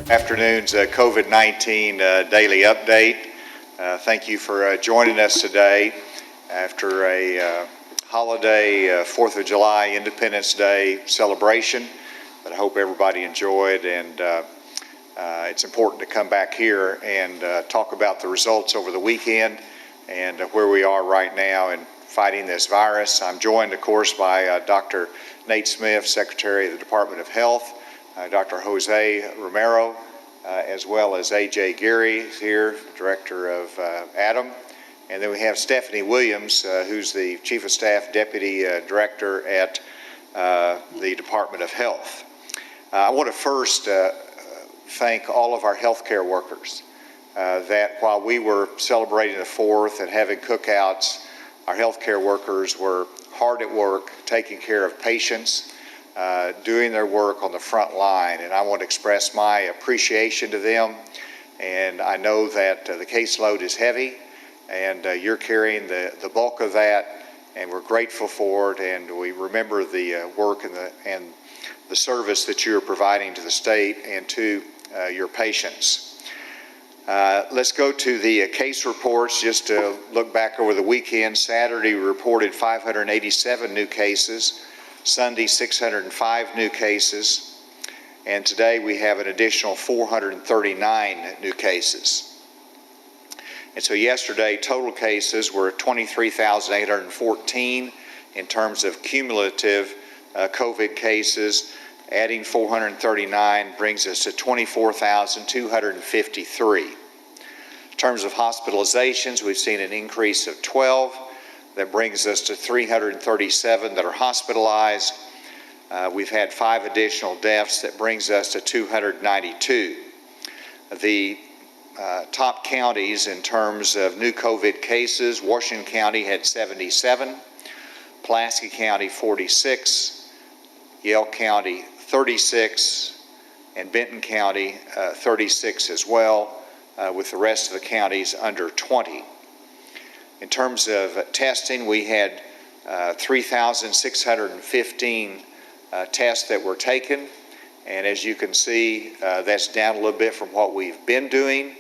Afternoon's COVID-19 daily update. Thank you for joining us today after a holiday 4th of July Independence Day celebration that I hope everybody enjoyed, and it's important to come back here and talk about the results over the weekend and where we are right now in fighting this virus. I'm joined, of course, by Dr. Nate Smith, Secretary of the Department of Health, Dr. Jose Romero, as well as A.J. Geary here, Director of ADAM. And then we have Stephanie Williams, who's the Chief of Staff Deputy Director at the Department of Health. I want to first thank all of our healthcare workers that while we were celebrating the 4th and having cookouts, our healthcare workers were hard at work taking care of patients, doing their work on the front line, and I want to express my appreciation to them. And I know that the caseload is heavy, and you're carrying the bulk of that, and we're grateful for it, and we remember the work and the service that you're providing to the state and to your patients. Let's go to the case reports. Just to look back over the weekend, Saturday we reported 587 new cases. Sunday, 605 new cases, and today we have an additional 439 new cases. And so yesterday, total cases were 23,814 in terms of cumulative COVID cases. Adding 439 brings us to 24,253. In terms of hospitalizations, we've seen an increase of 12. That brings us to 337 that are hospitalized. We've had 5 additional deaths. That brings us to 292. The top counties in terms of new COVID cases: Washington County had 77, Pulaski County 46, Yale County 36, and Benton County 36 as well, with the rest of the counties under 20. In terms of testing, we had 3,615 tests that were taken, and as you can see, that's down a little bit from what we've been doing.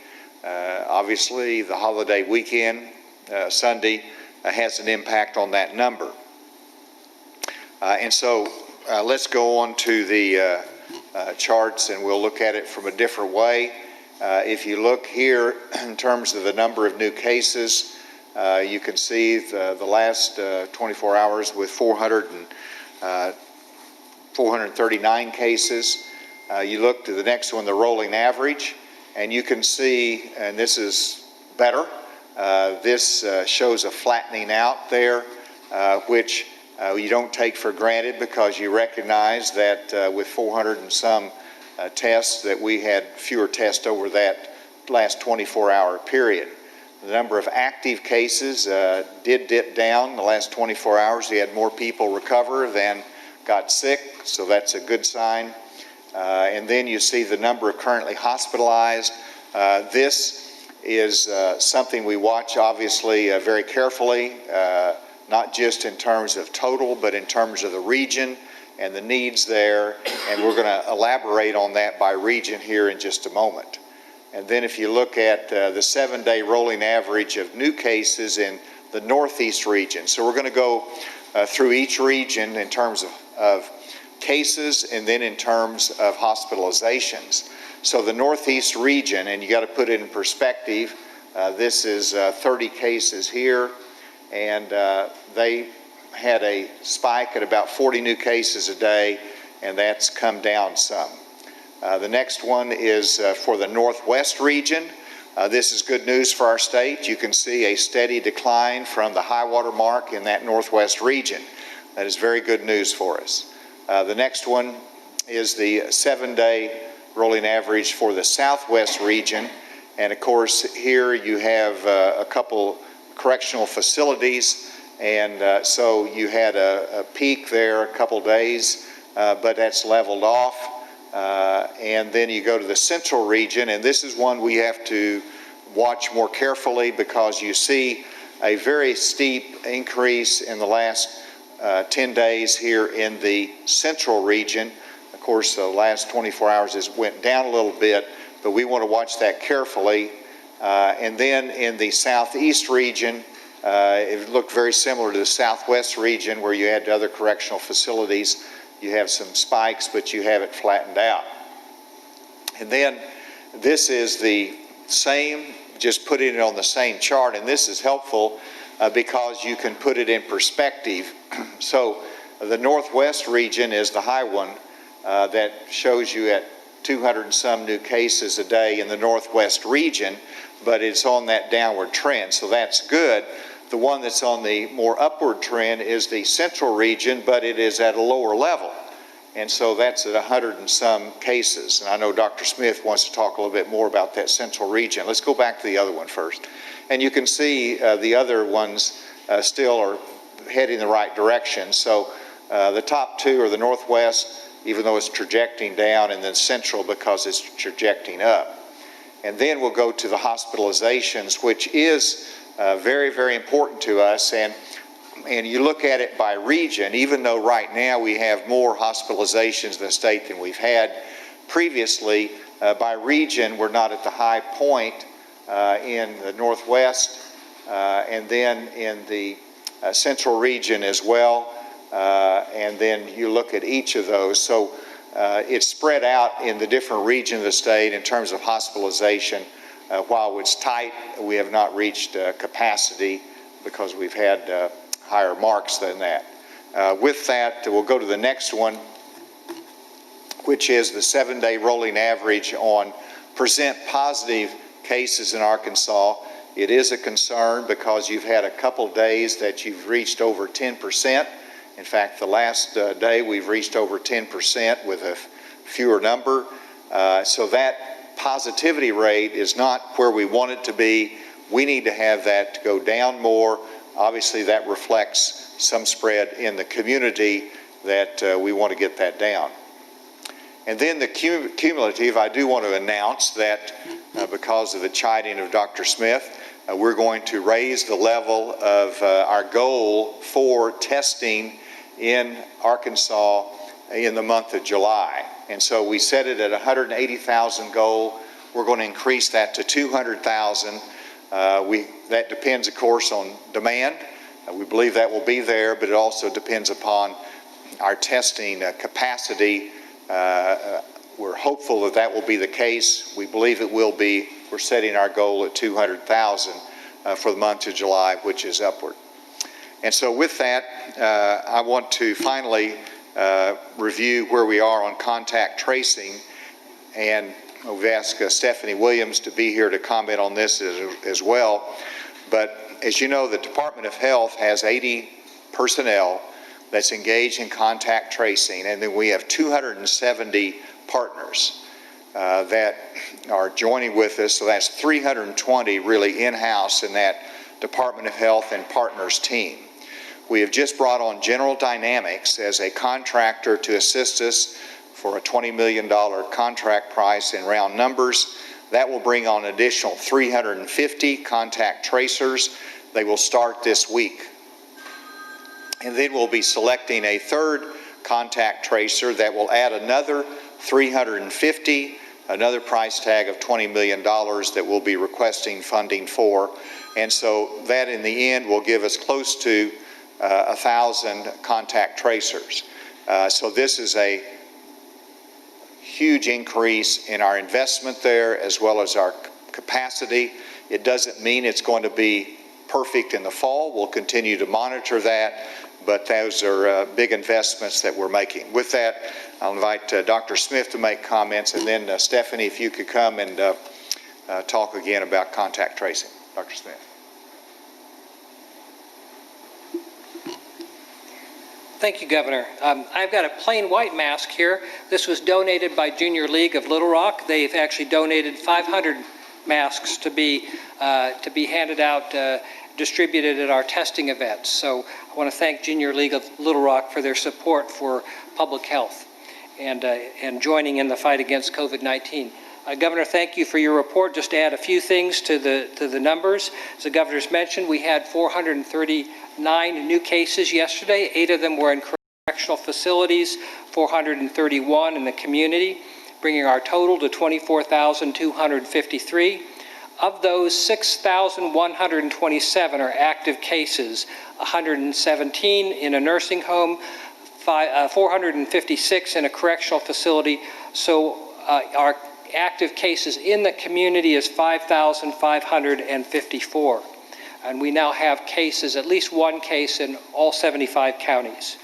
Obviously, the holiday weekend, Sunday, has an impact on that number. And so let's go on to the charts, and we'll look at it from a different way. If you look here in terms of the number of new cases, you can see the last 24 hours with 439 cases. You look to the next one, the rolling average, and you can see, and this is better, this shows a flattening out there, which you don't take for granted, because you recognize that with 400 and some tests that we had fewer tests over that last 24-hour period. The number of active cases did dip down the last 24 hours. We had more people recover than got sick, so that's a good sign. And then you see the number of currently hospitalized. This is something we watch, obviously, very carefully, not just in terms of total, but in terms of the region and the needs there. And we're going to elaborate on that by region here in just a moment. And then if you look at the 7-day rolling average of new cases in the Northeast region. So we're going to go through each region in terms of cases and then in terms of hospitalizations. So the Northeast region, and you got to put it in perspective, this is 30 cases here, and they had a spike at about 40 new cases a day, and that's come down some. The next one is for the Northwest region. This is good news for our state. You can see a steady decline from the high water mark in that Northwest region. That is very good news for us. The next one is the 7-day rolling average for the Southwest region. And of course, here you have a couple correctional facilities. And so you had a peak there a couple days, but that's leveled off. And then you go to the Central region, and this is one we have to watch more carefully, because you see a very steep increase in the last 10 days here in the Central region. Of course, the last 24 hours has went down a little bit, but we want to watch that carefully. And then in the southeast region, it looked very similar to the southwest region where you had other correctional facilities. You have some spikes, but you have it flattened out. And then this is the same, just putting it on the same chart, and this is helpful because you can put it in perspective. So the northwest region is the high one that shows you at 200 and some new cases a day in the northwest region, but it's on that downward trend, so that's good. The one that's on the more upward trend is the central region, but it is at a lower level. And so that's at 100 and some cases. And I know Dr. Smith wants to talk a little bit more about that central region. Let's go back to the other one first. And you can see the other ones still are heading the right direction. So the top two are the northwest, even though it's trajecting down, and then central because it's trajecting up. And then we'll go to the hospitalizations, which is very, very important to us. And you look at it by region, even though right now we have more hospitalizations in the state than we've had previously, by region we're not at the high point in the northwest and then in the central region as well. And then you look at each of those. So it's spread out in the different regions of the state in terms of hospitalization. While it's tight, we have not reached capacity because we've had higher marks than that. With that, we'll go to the next one, which is the 7-day rolling average on present positive cases in Arkansas. It is a concern because you've had a couple days that you've reached over 10%. In fact, the last day we've reached over 10% with a fewer number. So that positivity rate is not where we want it to be. We need to have that to go down more. Obviously, that reflects some spread in the community that we want to get that down. And then the cumulative, I do want to announce that because of the chiding of Dr. Smith, we're going to raise the level of our goal for testing in Arkansas in the month of July. And so we set it at 180,000 goal. We're going to increase that to 200,000. That depends, of course, on demand. We believe that will be there, but it also depends upon our testing capacity. We're hopeful that that will be the case. We believe it will be. We're setting our goal at 200,000 for the month of July, which is upward. And so with that, I want to finally review where we are on contact tracing. And we've asked Stephanie Williams to be here to comment on this as well. But as you know, the Department of Health has 80 personnel that's engaged in contact tracing, and then we have 270 partners that are joining with us. So that's 320 really in-house in that Department of Health and partners team. We have just brought on General Dynamics as a contractor to assist us for a $20 million contract price in round numbers. That will bring on an additional 350 contact tracers. They will start this week. And then we'll be selecting a third contact tracer that will add another 350, another price tag of $20 million that we'll be requesting funding for. And so that in the end will give us close to 1,000 contact tracers. So this is a huge increase in our investment there as well as our capacity. It doesn't mean it's going to be perfect in the fall. We'll continue to monitor that, but those are big investments that we're making. With that, I'll invite Dr. Smith to make comments, and then Stephanie, if you could come and talk again about contact tracing. Dr. Smith. Thank you, Governor. I've got a plain white mask here. This was donated by Junior League of Little Rock. They've actually donated 500 masks to be handed out, distributed at our testing events. So I want to thank Junior League of Little Rock for their support for public health and joining in the fight against COVID-19. Governor, thank you for your report. Just to add a few things to the numbers. As the Governor's mentioned, we had 439 new cases yesterday. 8 of them were in correctional facilities, 431 in the community, bringing our total to 24,253. Of those, 6,127 are active cases, 117 in a nursing home, 456 in a correctional facility. So our active cases in the community is 5,554. And we now have cases, at least one case in all 75 counties.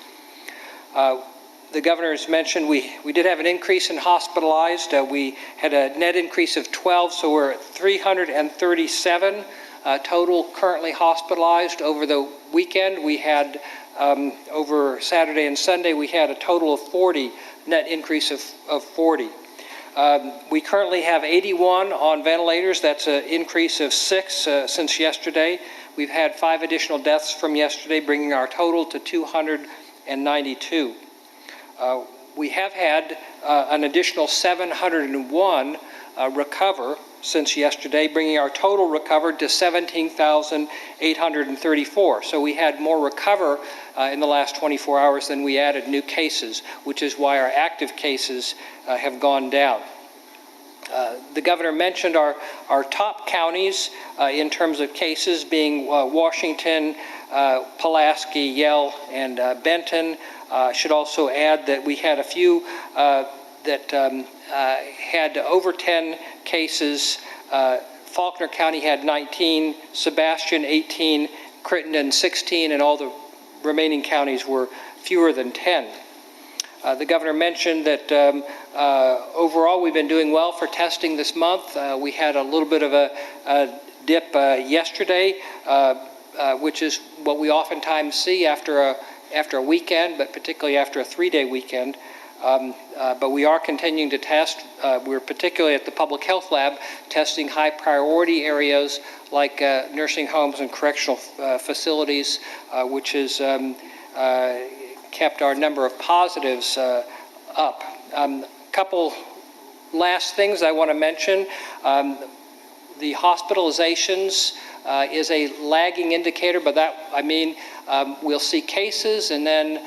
The governor has mentioned we did have an increase in hospitalized. We had a net increase of 12, so we're at 337 total currently hospitalized. Over the weekend, we had, over Saturday and Sunday, we had a total of 40, net increase of 40. We currently have 81 on ventilators. That's an increase of 6 since yesterday. We've had 5 additional deaths from yesterday, bringing our total to 292. We have had an additional 701 recover since yesterday, bringing our total recovered to 17,834. So we had more recover in the last 24 hours than we added new cases, which is why our active cases have gone down. The governor mentioned our top counties in terms of cases being Washington, Pulaski, Yell, and Benton. Should also add that we had a few that had over 10 cases. Faulkner County had 19, Sebastian 18, Crittenden 16, and all the remaining counties were fewer than 10. The governor mentioned that overall we've been doing well for testing this month. We had a little bit of a dip yesterday, which is what we oftentimes see after a weekend, but particularly after a 3-day weekend. But we are continuing to test. We're particularly at the Public Health Lab testing high priority areas like nursing homes and correctional facilities, which has kept our number of positives up. Couple last things I want to mention. The hospitalizations is a lagging indicator, but that, I mean, we'll see cases and then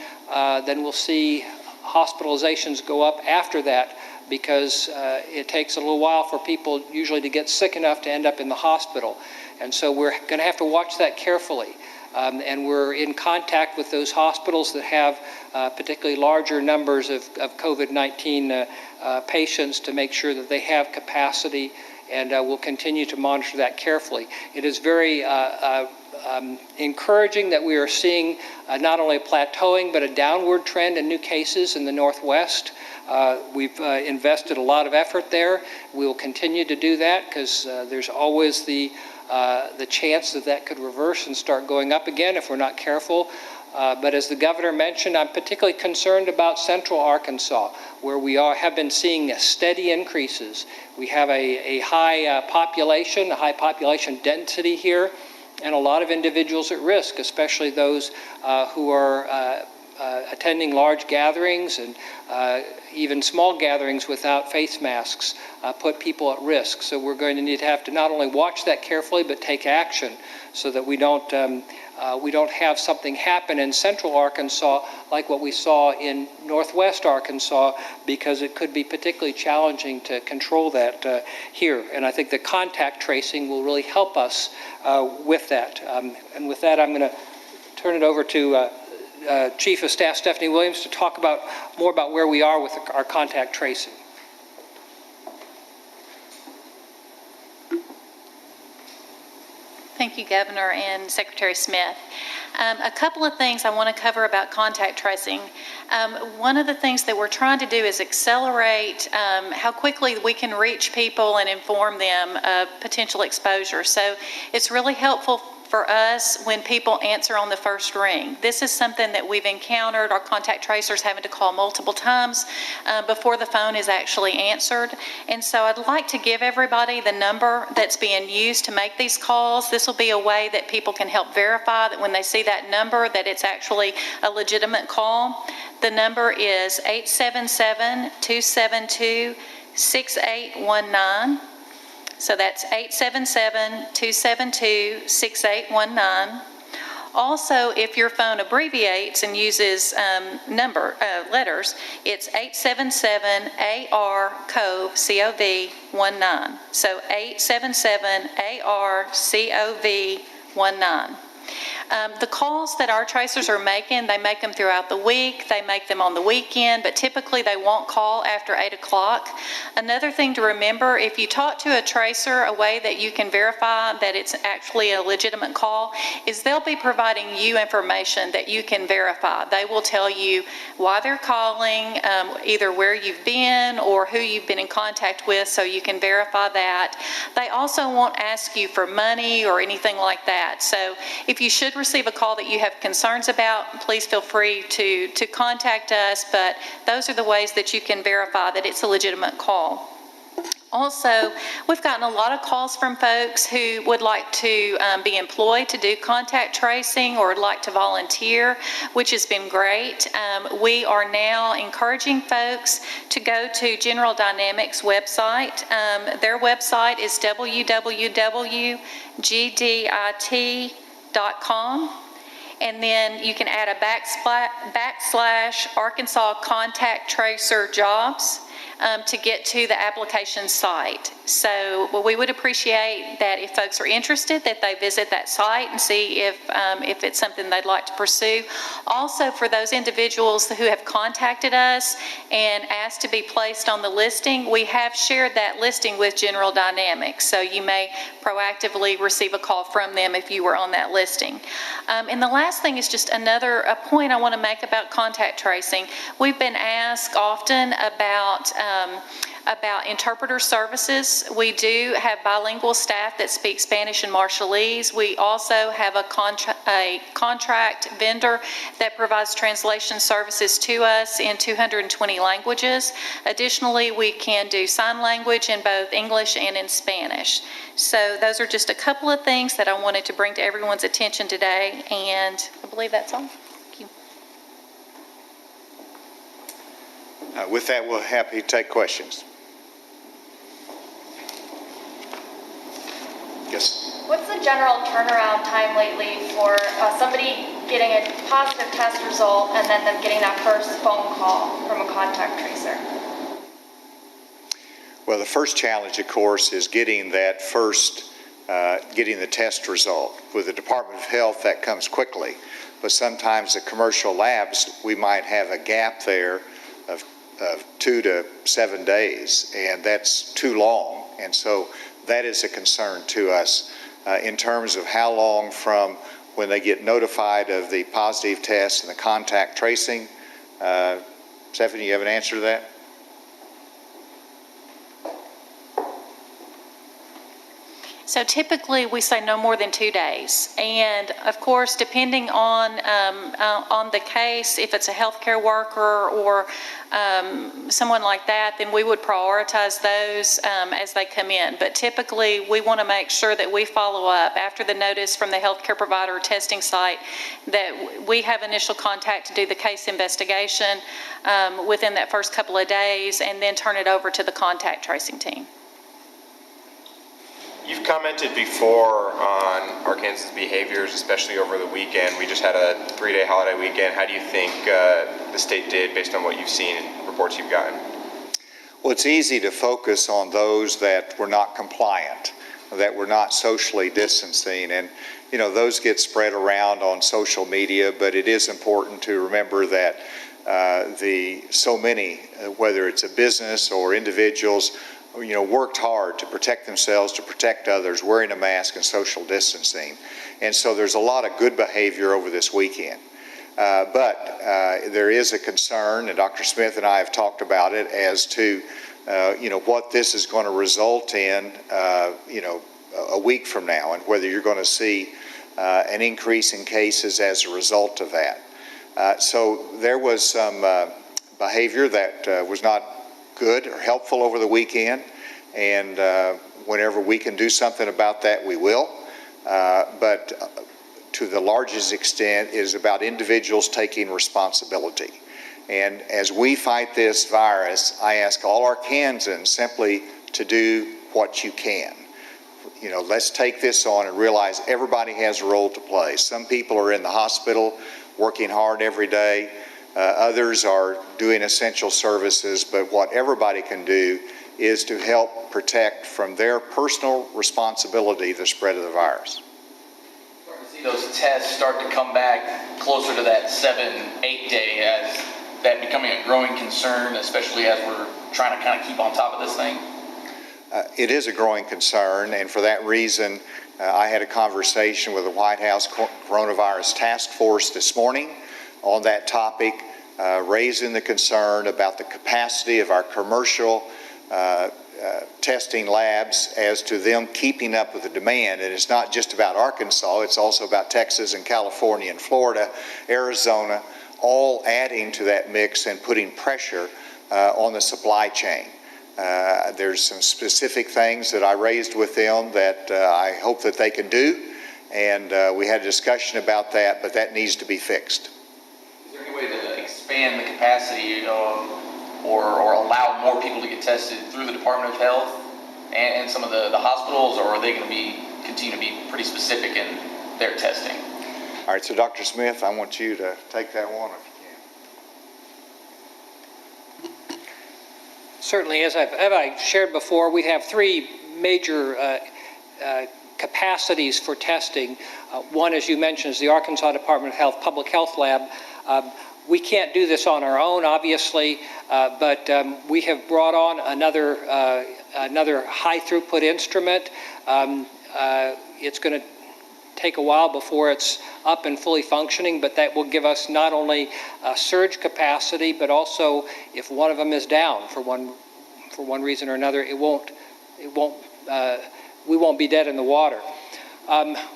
we'll see hospitalizations go up after that, because it takes a little while for people usually to get sick enough to end up in the hospital. And so we're going to have to watch that carefully. And we're in contact with those hospitals that have particularly larger numbers of COVID-19 patients to make sure that they have capacity, and we'll continue to monitor that carefully. It is very encouraging that we are seeing not only a plateauing but a downward trend in new cases in the Northwest. We've invested a lot of effort there. We will continue to do that because there's always the chance that could reverse and start going up again if we're not careful. But as the governor mentioned, I'm particularly concerned about Central Arkansas, where we have been seeing steady increases. We have a high population, a high population density here, and a lot of individuals at risk, especially those who are attending large gatherings and even small gatherings without face masks put people at risk. So we're going to need to have to not only watch that carefully, but take action so that we don't have something happen in Central Arkansas like what we saw in Northwest Arkansas, because it could be particularly challenging to control that here. And I think the contact tracing will really help us with that. And with that, I'm going to turn it over to Chief of Staff Stephanie Williams to talk more about where we are with our contact tracing. Thank you, Governor and Secretary Smith. A couple of things I want to cover about contact tracing. One of the things that we're trying to do is accelerate how quickly we can reach people and inform them of potential exposure. So it's really helpful for us when people answer on the first ring. This is something that we've encountered, our contact tracers having to call multiple times before the phone is actually answered. And so I'd like to give everybody the number that's being used to make these calls. This will be a way that people can help verify that when they see that number that it's actually a legitimate call. The number is 877-272-6819. So that's 877-272-6819. Also, if your phone abbreviates and uses letters, it's 877-AR-COVE, C-O-V-19. So 877-AR-COV-19. The calls that our tracers are making, they make them throughout the week, they make them on the weekend, but typically they won't call after 8 o'clock. Another thing to remember, if you talk to a tracer, a way that you can verify that it's actually a legitimate call is they'll be providing you information that you can verify. They will tell you why they're calling, either where you've been or who you've been in contact with, so you can verify that. They also won't ask you for money or anything like that. So if you should receive a call that you have concerns about, please feel free to contact us, but those are the ways that you can verify that it's a legitimate call. Also, we've gotten a lot of calls from folks who would like to be employed to do contact tracing or would like to volunteer, which has been great. We are now encouraging folks to go to General Dynamics website. Their website is www.gdit.com. And then you can add a backslash Arkansas Contact Tracer Jobs to get to the application site. So we would appreciate that if folks are interested, that they visit that site and see if it's something they'd like to pursue. Also, for those individuals who have contacted us and asked to be placed on the listing, we have shared that listing with General Dynamics. So you may proactively receive a call from them if you were on that listing. And the last thing is just another point I want to make about contact tracing. We've been asked often about interpreter services. We do have bilingual staff that speak Spanish and Marshallese. We also have a contract vendor that provides translation services to us in 220 languages. Additionally, we can do sign language in both English and in Spanish. So those are just a couple of things that I wanted to bring to everyone's attention today, and I believe that's all. Thank you. With that, we're happy to take questions. Yes. What's the general turnaround time lately for somebody getting a positive test result and then them getting that first phone call from a contact tracer? Well, the first challenge, of course, is getting that first, getting the test result. With the Department of Health, that comes quickly. But sometimes the commercial labs, we might have a gap there of 2 to 7 days, and that's too long. And so that is a concern to us in terms of how long from when they get notified of the positive test and the contact tracing. Stephanie, you have an answer to that? So typically, we say no more than 2 days. And of course, depending on the case, if it's a healthcare worker or someone like that, then we would prioritize those as they come in. But typically, we want to make sure that we follow up after the notice from the healthcare provider or testing site that we have initial contact to do the case investigation within that first couple of days and then turn it over to the contact tracing team. You've commented before on Arkansas' behaviors, especially over the weekend. We just had a 3-day holiday weekend. How do you think the state did based on what you've seen and reports you've gotten? Well, it's easy to focus on those that were not compliant, that were not socially distancing, and you know those get spread around on social media. But it is important to remember that so many, whether it's a business or individuals, worked hard to protect themselves, to protect others, wearing a mask and social distancing. And so there's a lot of good behavior over this weekend. But there is a concern, and Dr. Smith and I have talked about it, as to, what this is going to result in, a week from now, and whether you're going to see an increase in cases as a result of that. So there was some behavior that was not good or helpful over the weekend, and whenever we can do something about that, we will. But to the largest extent, it is about individuals taking responsibility. And as we fight this virus, I ask all Arkansans simply to do what you can. let's take this on and realize everybody has a role to play. Some people are in the hospital working hard every day. Others are doing essential services, but what everybody can do is to help protect from their personal responsibility the spread of the virus. Starting to see those tests start to come back closer to that 7-8 day, as that becoming a growing concern, especially as we're trying to kind of keep on top of this thing? It is a growing concern, and for that reason, I had a conversation with the White House Coronavirus Task Force this morning on that topic, raising the concern about the capacity of our commercial testing labs as to them keeping up with the demand. And it's not just about Arkansas, it's also about Texas and California and Florida, Arizona, all adding to that mix and putting pressure on the supply chain. There's some specific things that I raised with them that I hope that they can do, and we had a discussion about that, but that needs to be fixed. Is there any way to expand the capacity or allow more people to get tested through the Department of Health and some of the hospitals, or are they going to continue to be pretty specific in their testing? All right, so Dr. Smith, I want you to take that one if you can. Certainly, as I shared before, we have three major capacities for testing. One, as you mentioned, is the Arkansas Department of Health Public Health Lab. We can't do this on our own, obviously, but we have brought on another high throughput instrument. It's going to take a while before it's up and fully functioning, but that will give us not only surge capacity, but also if one of them is down for one reason or another, we won't be dead in the water.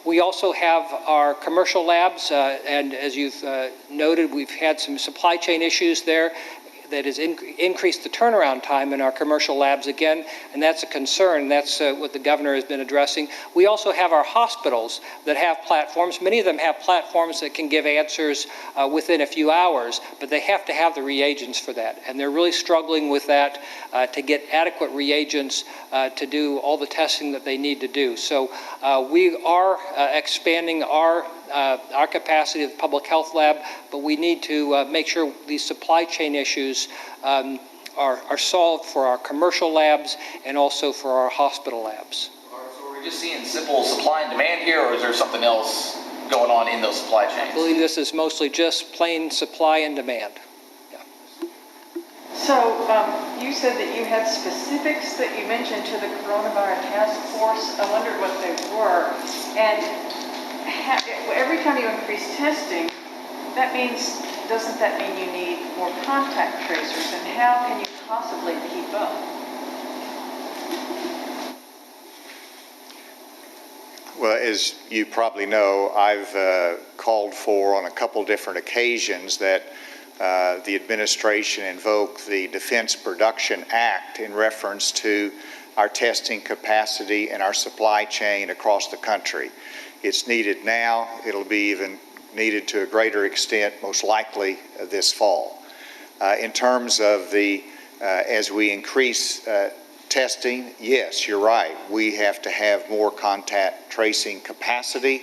We also have our commercial labs, and as you've noted, we've had some supply chain issues there that has increased the turnaround time in our commercial labs again, and that's a concern. That's what the governor has been addressing. We also have our hospitals that have platforms. Many of them have platforms that can give answers within a few hours, but they have to have the reagents for that, and they're really struggling with that to get adequate reagents to do all the testing that they need to do. So we are expanding our capacity of the public health lab, but we need to make sure these supply chain issues are solved for our commercial labs and also for our hospital labs. So are we just seeing simple supply and demand here, or is there something else going on in those supply chains? I believe this is mostly just plain supply and demand. So you said that you had specifics that you mentioned to the coronavirus task force. I wondered what they were. And every time you increase testing, doesn't that mean you need more contact tracers? And how can you possibly keep up? Well, as you probably know, I've called for on a couple different occasions that the administration invoke the Defense Production Act in reference to our testing capacity and our supply chain across the country. It's needed now. It'll be even needed to a greater extent, most likely this fall. In terms of as we increase testing, yes, you're right. We have to have more contact tracing capacity.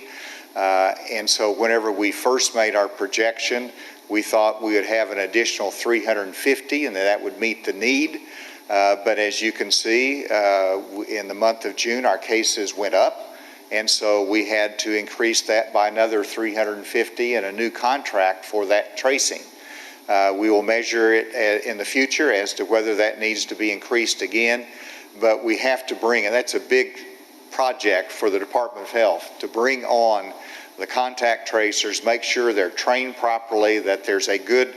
And so whenever we first made our projection, we thought we would have an additional 350 and that would meet the need. But as you can see, in the month of June, our cases went up. And so we had to increase that by another 350 and a new contract for that tracing. We will measure it in the future as to whether that needs to be increased again. But we have to bring, and that's a big project for the Department of Health, to bring on the contact tracers, make sure they're trained properly, that there's a good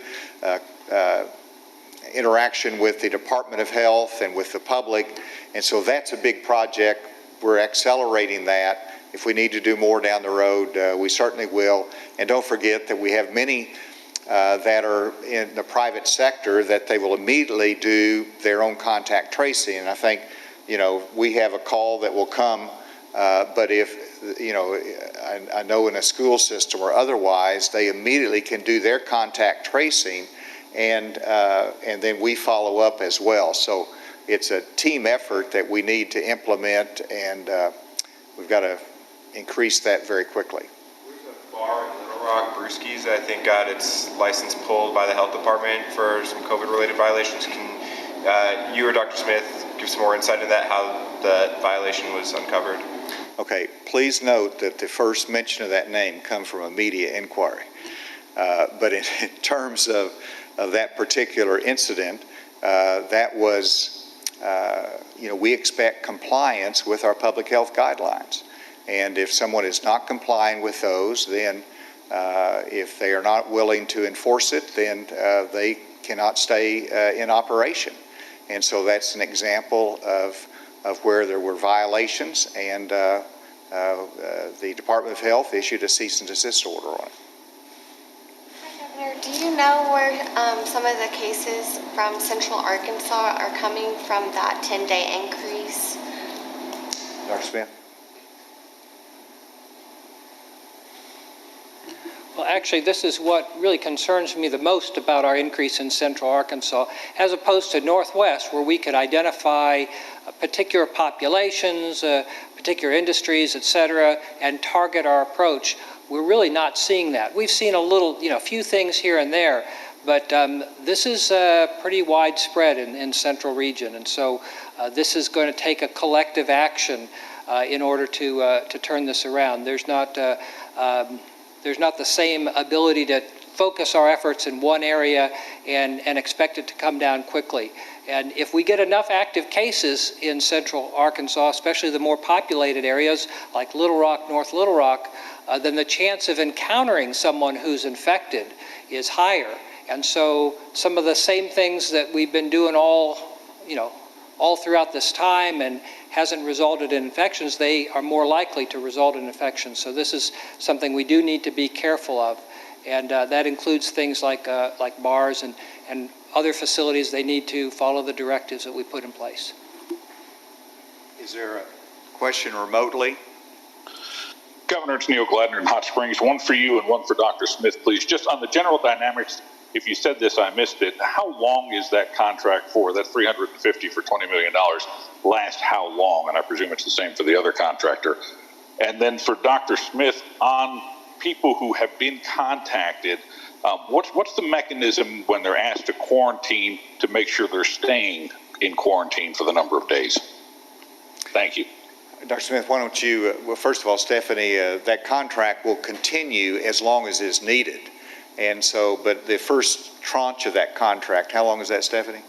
interaction with the Department of Health and with the public. And so that's a big project. We're accelerating that. If we need to do more down the road, we certainly will. And don't forget that we have many that are in the private sector that they will immediately do their own contact tracing. And I think, we have a call that will come, but if, I know in a school system or otherwise, they immediately can do their contact tracing and then we follow up as well. So it's a team effort that we need to implement, and we've got to increase that very quickly. There's a bar in Little Rock, Brewski's, I think got its license pulled by the health department for some COVID-related violations. Can you or Dr. Smith give some more insight into that, how the violation was uncovered? Okay, please note that the first mention of that name comes from a media inquiry. But in terms of that particular incident, that was, we expect compliance with our public health guidelines. And if someone is not complying with those, then if they are not willing to enforce it, then they cannot stay in operation. And so that's an example of where there were violations, and the Department of Health issued a cease and desist order on it. Governor, do you know where some of the cases from Central Arkansas are coming from that 10-day increase? Dr. Smith? Well, actually, this is what really concerns me the most about our increase in Central Arkansas, as opposed to Northwest, where we could identify particular populations, particular industries, et cetera, and target our approach. We're really not seeing that. We've seen a few things here and there, but this is pretty widespread in Central region, and so this is going to take a collective action in order to turn this around. There's not the same ability to focus our efforts in one area and expect it to come down quickly. And if we get enough active cases in Central Arkansas, especially the more populated areas like Little Rock, North Little Rock, then the chance of encountering someone who's infected is higher. And so some of the same things that we've been doing all throughout this time and hasn't resulted in infections, they are more likely to result in infections. So this is something we do need to be careful of. And that includes things like bars and other facilities. They need to follow the directives that we put in place. Is there a question remotely? Governor, it's Neil Gladner in Hot Springs. One for you and one for Dr. Smith, please. Just on the General Dynamics, if you said this, I missed it. How long is that contract for? That $350 for $20 million last how long? And I presume it's the same for the other contractor. And then for Dr. Smith, on people who have been contacted, what's the mechanism when they're asked to quarantine to make sure they're staying in quarantine for the number of days? Thank you. Dr. Smith, why don't you, well, first of all, Stephanie, that contract will continue as long as is needed. And so, but the first tranche of that contract, how long is that, Stephanie?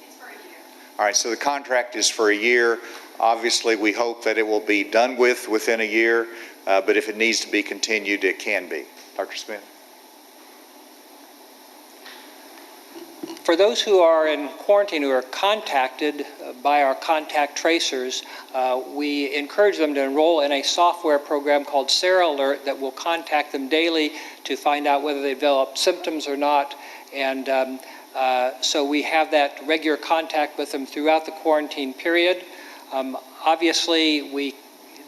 It's for a year. All right, so the contract is for a year. Obviously, we hope that it will be done within a year, but if it needs to be continued, it can be. Dr. Smith? For those who are in quarantine who are contacted by our contact tracers, we encourage them to enroll in a software program called Sarah Alert that will contact them daily to find out whether they develop symptoms or not. And so we have that regular contact with them throughout the quarantine period. Obviously, we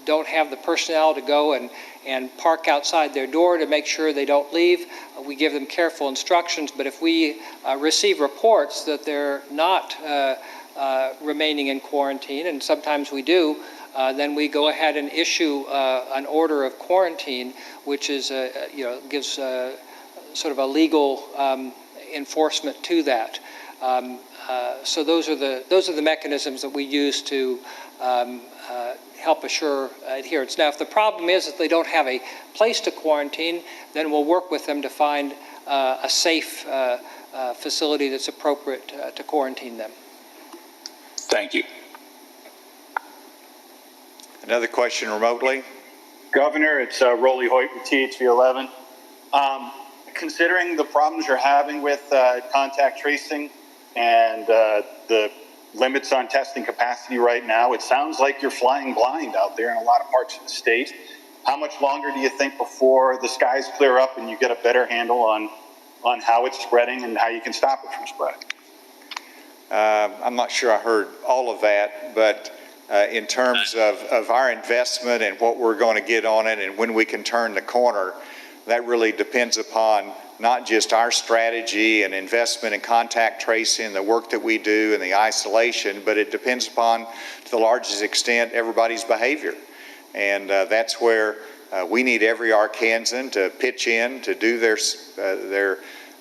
don't have the personnel to go and park outside their door to make sure they don't leave. We give them careful instructions, but if we receive reports that they're not remaining in quarantine, and sometimes we do, then we go ahead and issue an order of quarantine, which is gives sort of a legal enforcement to that. So those are the mechanisms that we use to help assure adherence. Now, if the problem is that they don't have a place to quarantine, then we'll work with them to find a safe facility that's appropriate to quarantine them. Thank you. Another question remotely? Governor, it's Rolly Hoyt with THV 11. Considering the problems you're having with contact tracing and the limits on testing capacity right now, it sounds like you're flying blind out there in a lot of parts of the state. How much longer do you think before the skies clear up and you get a better handle on how it's spreading and how you can stop it from spreading? I'm not sure I heard all of that, but in terms of our investment and what we're going to get on it and when we can turn the corner, that really depends upon not just our strategy and investment in contact tracing, the work that we do and the isolation, but it depends upon, to the largest extent, everybody's behavior. And that's where we need every Arkansan to pitch in, to do their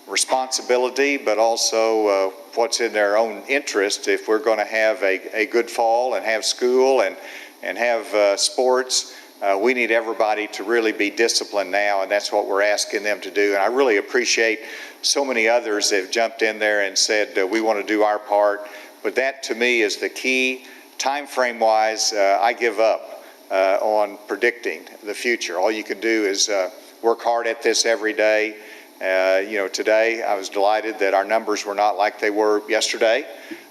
responsibility, but also what's in their own interest. If we're going to have a good fall and have school and have sports, we need everybody to really be disciplined now, and that's what we're asking them to do. And I really appreciate so many others that have jumped in there and said we want to do our part. But that, to me, is the key. Time frame wise, I give up on predicting the future. All you can do is work hard at this every day. Today I was delighted that our numbers were not like they were yesterday.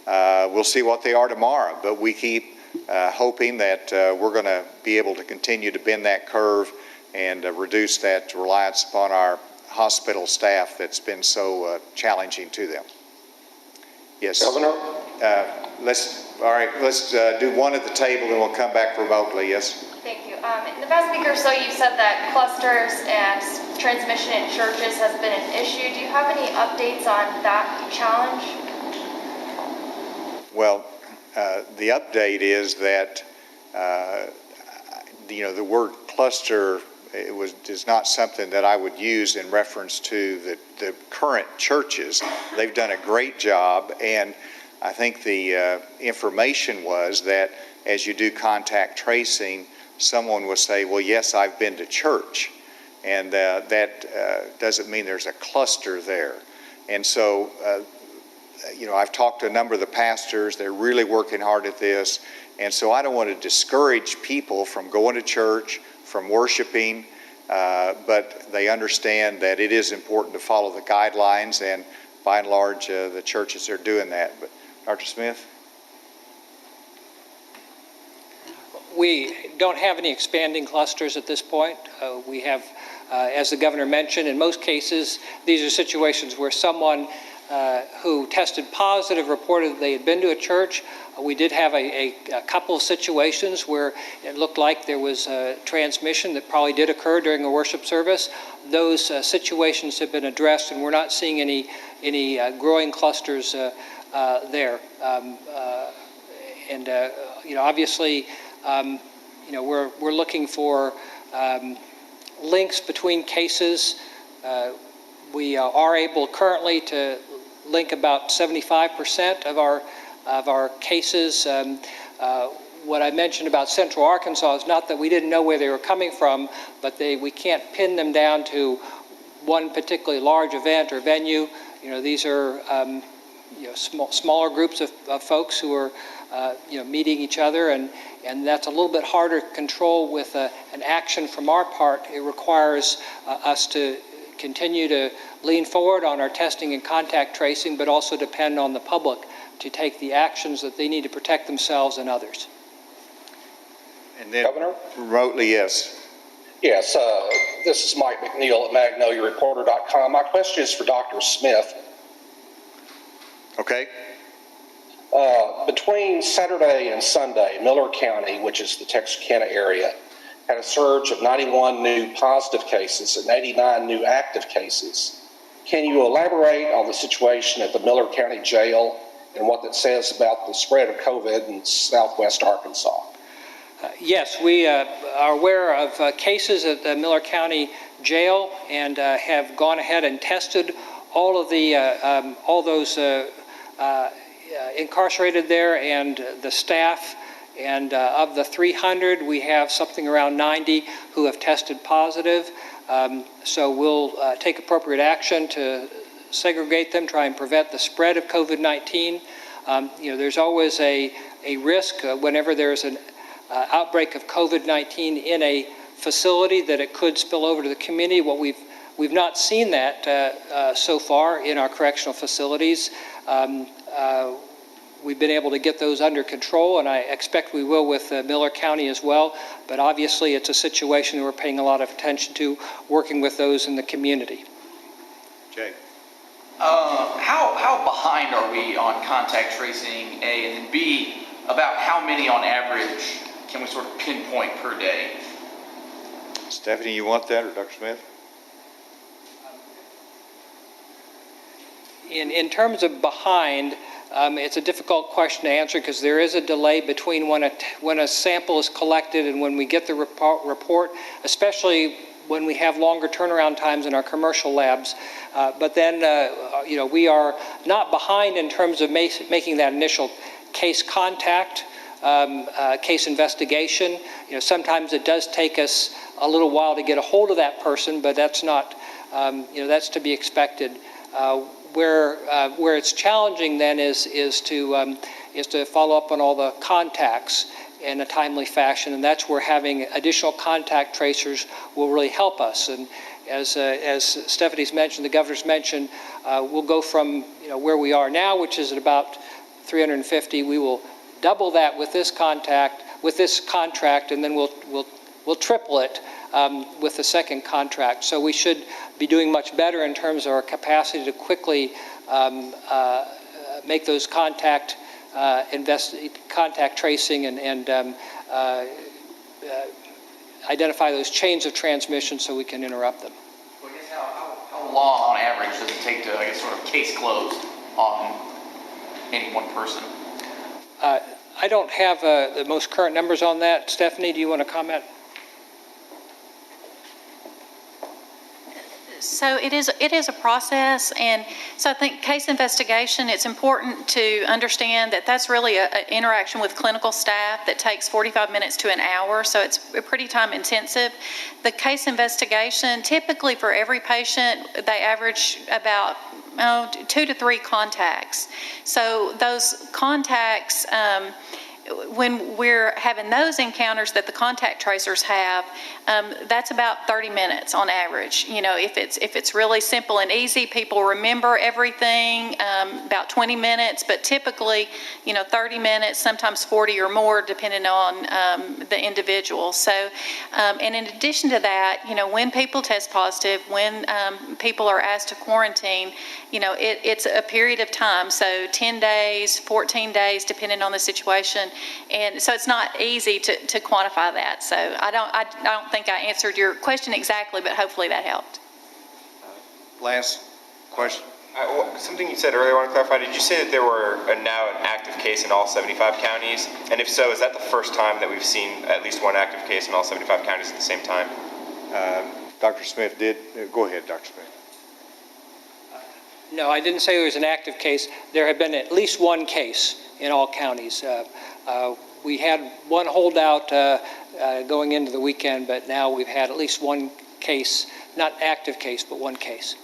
We'll see what they are tomorrow, but we keep hoping that we're going to be able to continue to bend that curve and reduce that reliance upon our hospital staff that's been so challenging to them. Yes. Governor? Let's do one at the table and we'll come back remotely. Yes. Thank you. In the past week or so, you said that clusters and transmission in churches has been an issue. Do you have any updates on that challenge? Well, the update is that the word cluster is not something that I would use in reference to the current churches. They've done a great job, and I think the information was that as you do contact tracing, someone will say, well, yes, I've been to church, and that doesn't mean there's a cluster there. And so, I've talked to a number of the pastors. They're really working hard at this, and so I don't want to discourage people from going to church, from worshiping, but they understand that it is important to follow the guidelines, and by and large, the churches are doing that. But Dr. Smith? We don't have any expanding clusters at this point. We have, as the governor mentioned, in most cases, these are situations where someone who tested positive reported they had been to a church. We did have a couple of situations where it looked like there was a transmission that probably did occur during a worship service. Those situations have been addressed, and we're not seeing any growing clusters there. Obviously, we're looking for links between cases. We are able currently to link about 75% of our cases. What I mentioned about Central Arkansas is not that we didn't know where they were coming from, but we can't pin them down to one particularly large event or venue. These are smaller groups of folks who are meeting each other, and that's a little bit harder to control with an action from our part. It requires us to continue to lean forward on our testing and contact tracing, but also depend on the public to take the actions that they need to protect themselves and others. And then Governor? remotely, yes. Yes, this is Mike McNeil at MagnoliaReporter.com. My question is for Dr. Smith. Okay. Between Saturday and Sunday, Miller County, which is the Texarkana area, had a surge of 91 new positive cases and 89 new active cases. Can you elaborate on the situation at the Miller County Jail and what that says about the spread of COVID in southwest Arkansas? Yes, we are aware of cases at the Miller County Jail and have gone ahead and tested all of all those incarcerated there and the staff. And of the 300, we have something around 90 who have tested positive. So we'll take appropriate action to segregate them, try and prevent the spread of COVID-19. There's always a risk whenever there's an outbreak of COVID-19 in a facility that it could spill over to the community. What we've not seen that so far in our correctional facilities. We've been able to get those under control, and I expect we will with Miller County as well. But obviously, it's a situation that we're paying a lot of attention to, working with those in the community. Jay. How behind are we on contact tracing, A, and then B, about how many on average can we sort of pinpoint per day? Stephanie, you want that, or Dr. Smith? In terms of behind, It's a difficult question to answer because there is a delay between when a sample is collected and when we get the report, especially when we have longer turnaround times in our commercial labs. But then, we are not behind in terms of making that initial case contact, case investigation. Sometimes it does take us a little while to get a hold of that person, but that's not, that's to be expected. Where it's challenging then is to follow up on all the contacts in a timely fashion, and that's where having additional contact tracers will really help us. And as Stephanie's mentioned, the governor's mentioned, we'll go from where we are now, which is at about 350. We will double that with this contract, and then we'll triple it with the second contract. So we should be doing much better in terms of our capacity to quickly make those contact tracing and identify those chains of transmission so we can interrupt them. So I guess how long on average does it take to, sort of case closed on any one person? I don't have the most current numbers on that. Stephanie, do you want to comment? So it is a process, and so I think case investigation, it's important to understand that that's really an interaction with clinical staff that takes 45 minutes to an hour, so it's pretty time intensive. The case investigation, typically for every patient, they average about 2 to 3 contacts. So those contacts, when we're having those encounters that the contact tracers have, that's about 30 minutes on average. If it's really simple and easy, people remember everything, about 20 minutes, but typically, 30 minutes, sometimes 40 or more, depending on the individual. So, and in addition to that, when people test positive, when people are asked to quarantine, it's a period of time. So 10 days, 14 days, depending on the situation. And so it's not easy to quantify that. So I don't think I answered your question exactly, but hopefully that helped. Last question. Something you said earlier, I want to clarify. Did you say that there were now an active case in all 75 counties? And if so, is that the first time that we've seen at least one active case in all 75 counties at the same time? Dr. Smith did. Go ahead, Dr. Smith. No, I didn't say there was an active case. There had been at least one case in all counties. We had one holdout going into the weekend, but now we've had at least one case, not active case, but one case.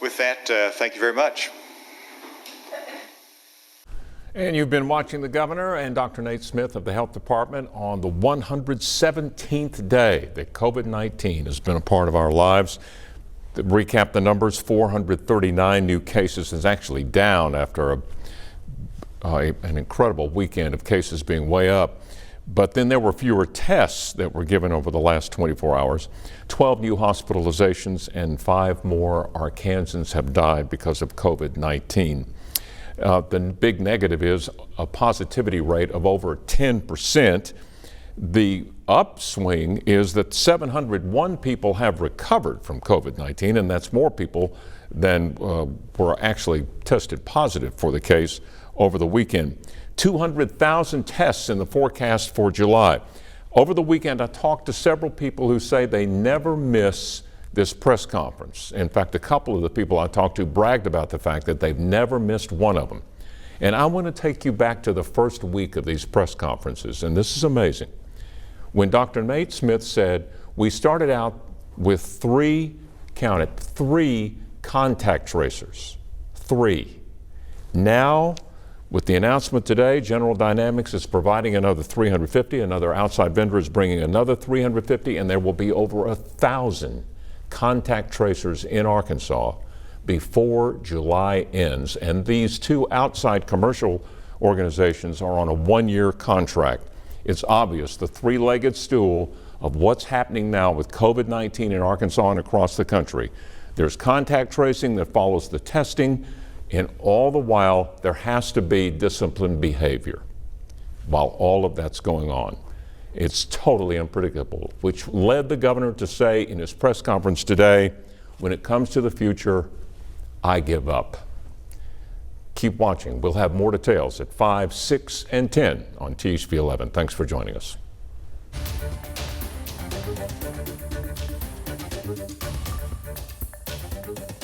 With that, thank you very much. And you've been watching the governor and Dr. Nate Smith of the Health Department on the 117th day that COVID-19 has been a part of our lives. To recap the numbers, 439 new cases is actually down after an incredible weekend of cases being way up. But then there were fewer tests that were given over the last 24 hours. 12 new hospitalizations and 5 more Arkansans have died because of COVID-19. The big negative is a positivity rate of over 10%. The upswing is that 701 people have recovered from COVID-19, and that's more people than were actually tested positive for the case over the weekend. 200,000 tests in the forecast for July. Over the weekend, I talked to several people who say they never miss this press conference. In fact, a couple of the people I talked to bragged about the fact that they've never missed one of them. And I want to take you back to the first week of these press conferences, and this is amazing. When Dr. Nate Smith said, we started out with 3 contact tracers, 3. Now, with the announcement today, General Dynamics is providing another 350, another outside vendor is bringing another 350, and there will be over 1,000 contact tracers in Arkansas before July ends. And these 2 outside commercial organizations are on a 1-year contract. It's obvious, the 3-legged stool of what's happening now with COVID-19 in Arkansas and across the country. There's contact tracing that follows the testing, and all the while there has to be disciplined behavior while all of that's going on. It's totally unpredictable, which led the governor to say in his press conference today, when it comes to the future, I give up. Keep watching. We'll have more details at 5, 6, and 10 on THV 11. Thanks for joining us.